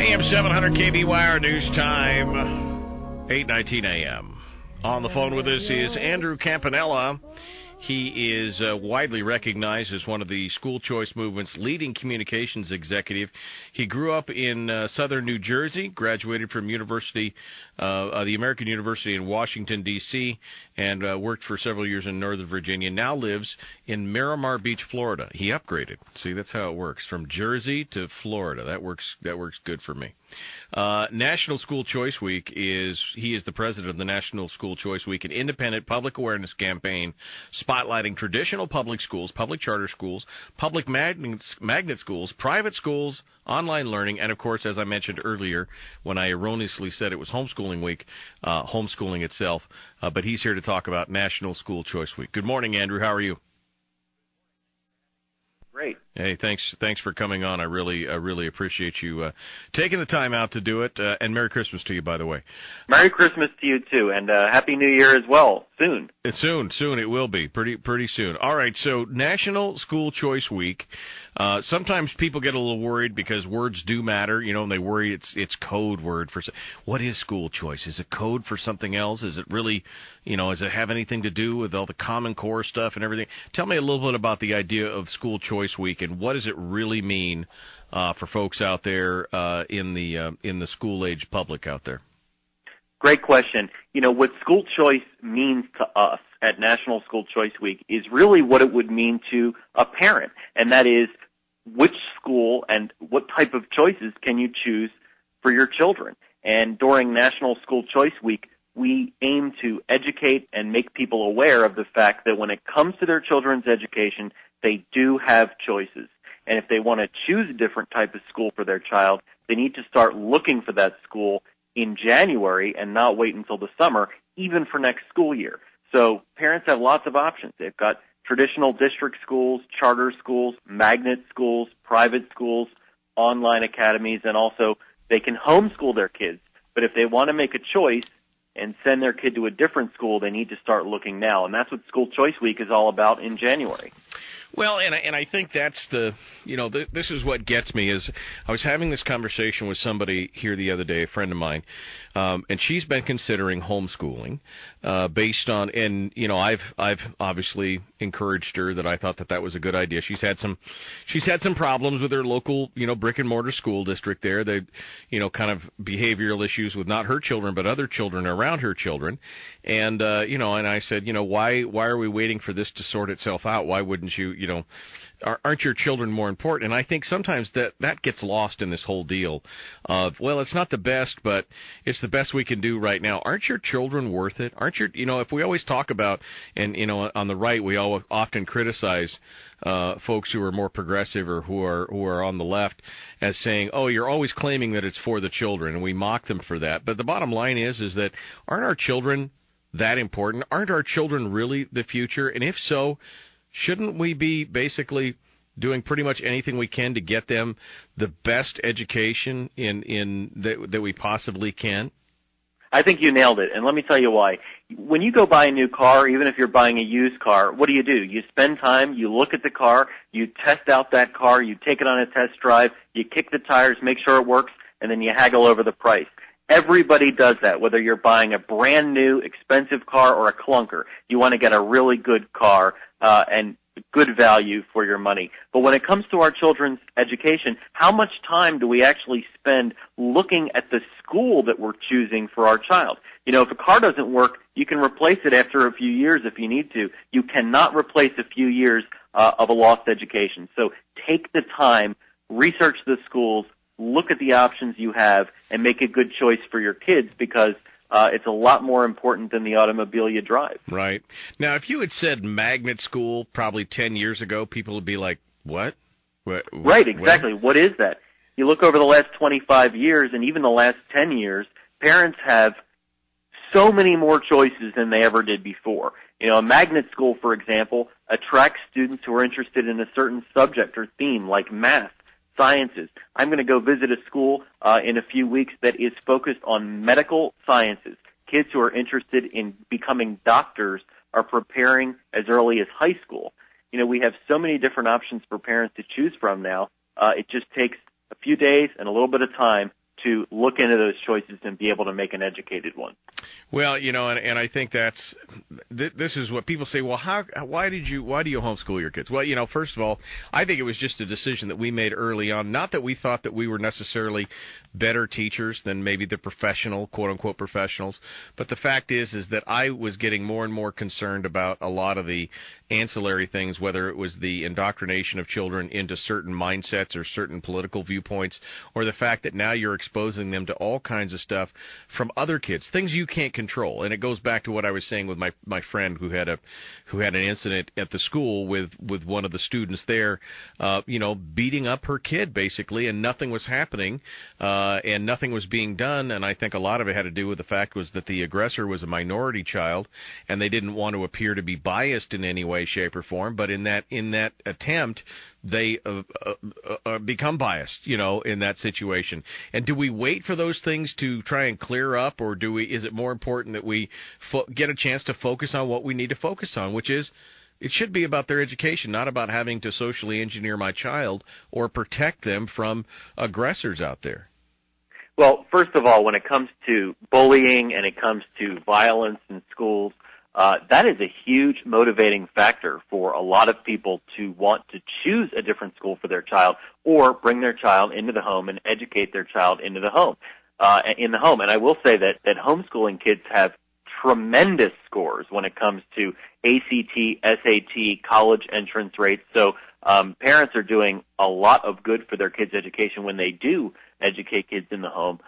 AM 700 KBYR News Time, 8:19 a.m. On the phone with us is Andrew Campanella. He is widely recognized as one of the school choice movement's leading communications executive. He grew up in southern New Jersey, graduated from the American University in Washington, D.C., and worked for several years in Northern Virginia. Now lives in Miramar Beach, Florida. He upgraded. See, that's how it works, from Jersey to Florida. That works good for me. National School Choice Week he is the president of the National School Choice Week, an independent public awareness campaign spotlighting traditional public schools, public charter schools, public magnet schools, private schools, online learning, and of course, as I mentioned earlier, when I erroneously said it was homeschooling week, homeschooling itself. But he's here to talk about National School Choice Week. Good morning, Andrew. How are you? Great. Hey, thanks for coming on. I really appreciate you taking the time out to do it. And Merry Christmas to you, by the way. Merry Christmas to you too, and Happy New Year as well. Soon. Soon it will be pretty soon. All right. So National School Choice Week. Sometimes people get a little worried because words do matter, and they worry it's code word for what is school choice? Is it code for something else? Is it really, does it have anything to do with all the Common Core stuff and everything? Tell me a little bit about the idea of School Choice Week and what does it really mean for folks out there in the school age public out there. Great question. What school choice means to us at National School Choice Week is really what it would mean to a parent, and that is which school and what type of choices can you choose for your children. And during National School Choice Week, we aim to educate and make people aware of the fact that when it comes to their children's education, they do have choices. And if they want to choose a different type of school for their child, they need to start looking for that school in January and not wait until the summer, even for next school year. So parents have lots of options. They've got traditional district schools, charter schools, magnet schools, private schools, online academies, and also they can homeschool their kids. But if they want to make a choice and send their kid to a different school, they need to start looking now. And that's what School Choice Week is all about in January. Well, and I think that's this is what gets me is I was having this conversation with somebody here the other day, a friend of mine, and she's been considering homeschooling based on, and I've obviously encouraged her that I thought that was a good idea. She's had some problems with her local brick and mortar school district there. They kind of behavioral issues with not her children but other children around her children, and and I said why are we waiting for this to sort itself out? Why wouldn't you? Aren't your children more important? And I think sometimes that gets lost in this whole deal of, well, it's not the best, but it's the best we can do right now. Aren't your children worth it? Aren't your, if we always talk about, and, on the right, we all often criticize folks who are more progressive or who are on the left as saying, oh, you're always claiming that it's for the children, and we mock them for that. But the bottom line is that aren't our children that important? Aren't our children really the future? And if so, shouldn't we be basically doing pretty much anything we can to get them the best education that we possibly can? I think you nailed it, and let me tell you why. When you go buy a new car, even if you're buying a used car, what do? You spend time, you look at the car, you test out that car, you take it on a test drive, you kick the tires, make sure it works, and then you haggle over the price. Everybody does that, whether you're buying a brand new expensive car or a clunker. You want to get a really good car and good value for your money. But when it comes to our children's education, how much time do we actually spend looking at the school that we're choosing for our child? If a car doesn't work, you can replace it after a few years if you need to. You cannot replace a few years of a lost education. So take the time, research the schools, look at the options you have, and make a good choice for your kids because it's a lot more important than the automobile you drive. Right. Now, if you had said magnet school probably 10 years ago, people would be like, what? Right, exactly. What is that? You look over the last 25 years and even the last 10 years, parents have so many more choices than they ever did before. A magnet school, for example, attracts students who are interested in a certain subject or theme like math, sciences. I'm going to go visit a school in a few weeks that is focused on medical sciences. Kids who are interested in becoming doctors are preparing as early as high school. We have so many different options for parents to choose from now. It just takes a few days and a little bit of time to look into those choices and be able to make an educated one. Well, and I think this is what people say. Well, why do you homeschool your kids? Well, first of all, I think it was just a decision that we made early on. Not that we thought that we were necessarily better teachers than maybe the professional, quote unquote professionals, but the fact is that I was getting more and more concerned about a lot of the ancillary things, whether it was the indoctrination of children into certain mindsets or certain political viewpoints, or the fact that now you're exposing them to all kinds of stuff from other kids, things you can't control. And it goes back to what I was saying with my friend who had an incident at the school with one of the students there, beating up her kid basically, and nothing was happening, and nothing was being done. And I think a lot of it had to do with the fact was that the aggressor was a minority child, and they didn't want to appear to be biased in any way, shape, or form. But in that attempt, they become biased, in that situation. And do we wait for those things to try and clear up, or is it more important that we get a chance to focus on what we need to focus on, which is it should be about their education, not about having to socially engineer my child or protect them from aggressors out there? Well, first of all, when it comes to bullying and it comes to violence in schools, that is a huge motivating factor for a lot of people to want to choose a different school for their child or bring their child into the home and educate their child in the home. And I will say that homeschooling kids have tremendous scores when it comes to ACT, SAT, college entrance rates. So parents are doing a lot of good for their kids' education when they do educate kids in the home.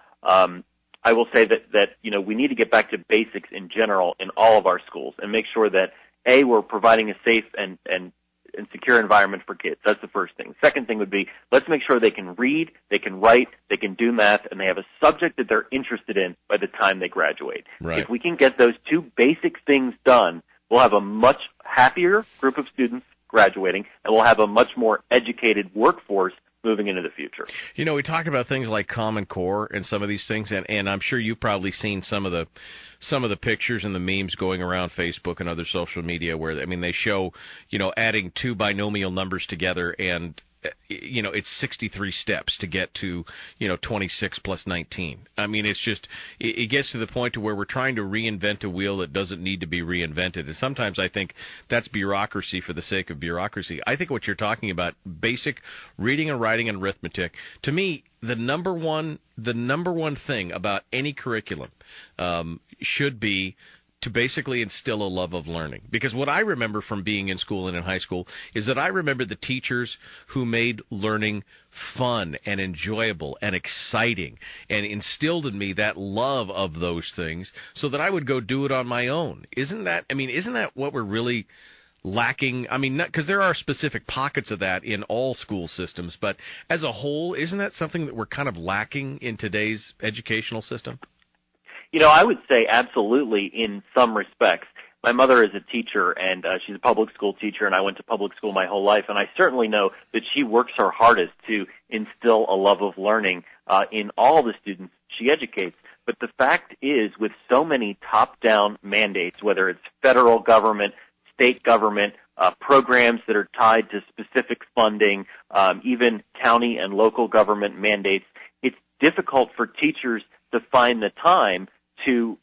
I will say that we need to get back to basics in general in all of our schools and make sure that, A, we're providing a safe and secure environment for kids. That's the first thing. Second thing would be, let's make sure they can read, they can write, they can do math, and they have a subject that they're interested in by the time they graduate. Right. If we can get those two basic things done, we'll have a much happier group of students graduating, and we'll have a much more educated workforce moving into the future. We talk about things like Common Core and some of these things, and I'm sure you've probably seen some of the pictures and the memes going around Facebook and other social media where, they show, adding two binomial numbers together, and it's 63 steps to get to, 26 plus 19. It's just, it gets to the point to where we're trying to reinvent a wheel that doesn't need to be reinvented. And sometimes I think that's bureaucracy for the sake of bureaucracy. I think what you're talking about, basic reading and writing and arithmetic, to me, the number one thing about any curriculum should be to basically instill a love of learning. Because what I remember from being in school and in high school is that I remember the teachers who made learning fun and enjoyable and exciting and instilled in me that love of those things so that I would go do it on my own. Isn't that what we're really lacking? Because there are specific pockets of that in all school systems, but as a whole, isn't that something that we're kind of lacking in today's educational system? I would say absolutely in some respects. My mother is a teacher, and she's a public school teacher, and I went to public school my whole life, and I certainly know that she works her hardest to instill a love of learning in all the students she educates. But the fact is, with so many top-down mandates, whether it's federal government, state government, programs that are tied to specific funding, even county and local government mandates, it's difficult for teachers to find the time to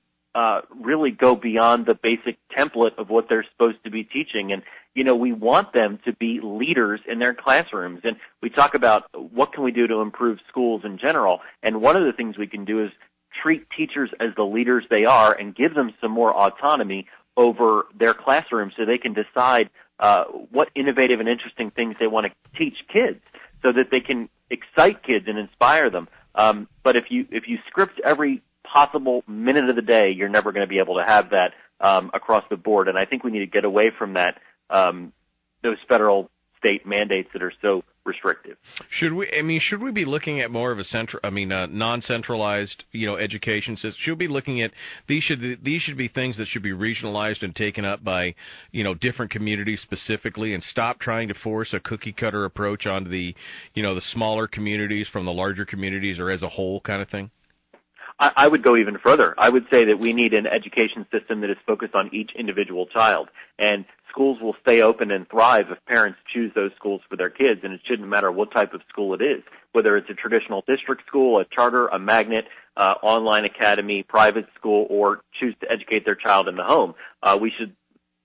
really go beyond the basic template of what they're supposed to be teaching. And, we want them to be leaders in their classrooms. And we talk about what can we do to improve schools in general. And one of the things we can do is treat teachers as the leaders they are and give them some more autonomy over their classroom so they can decide what innovative and interesting things they want to teach kids so that they can excite kids and inspire them. But if you script every possible minute of the day, you're never going to be able to have that across the board. And I think we need to get away from that, those federal state mandates that are so restrictive. Should we be looking at more of a non-centralized, education system? Should we be looking at these should be things that should be regionalized and taken up by, different communities specifically, and stop trying to force a cookie cutter approach onto the smaller communities from the larger communities or as a whole kind of thing? I would go even further. I would say that we need an education system that is focused on each individual child. And schools will stay open and thrive if parents choose those schools for their kids, and it shouldn't matter what type of school it is, whether it's a traditional district school, a charter, a magnet, online academy, private school, or choose to educate their child in the home. We should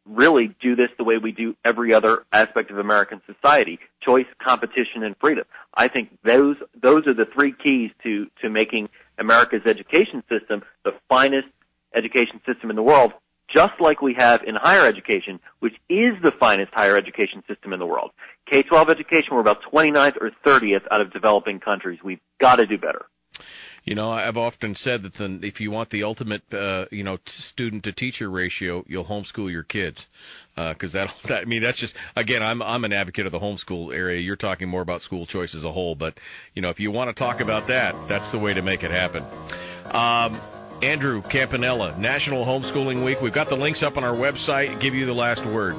really do this the way we do every other aspect of American society: choice, competition, and freedom. I think those are the three keys to making America's education system the finest education system in the world, just like we have in higher education, which is the finest higher education system in the world. K-12 education, we're about 29th or 30th out of developing countries. We've got to do better. You know, I've often said that if you want the ultimate, student-to-teacher ratio, you'll homeschool your kids, because that's just, again, I'm an advocate of the homeschool area. You're talking more about school choice as a whole, but if you want to talk about that, that's the way to make it happen. Andrew Campanella, National Homeschooling Week. We've got the links up on our website. Give you the last word.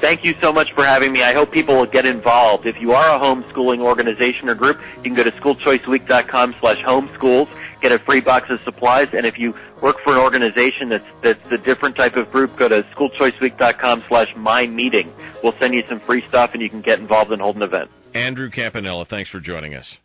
Thank you so much for having me. I hope people will get involved. If you are a homeschooling organization or group, you can go to schoolchoiceweek.com/homeschools, get a free box of supplies. And if you work for an organization that's a different type of group, go to schoolchoiceweek.com/mymeeting. We'll send you some free stuff, and you can get involved and hold an event. Andrew Campanella, thanks for joining us.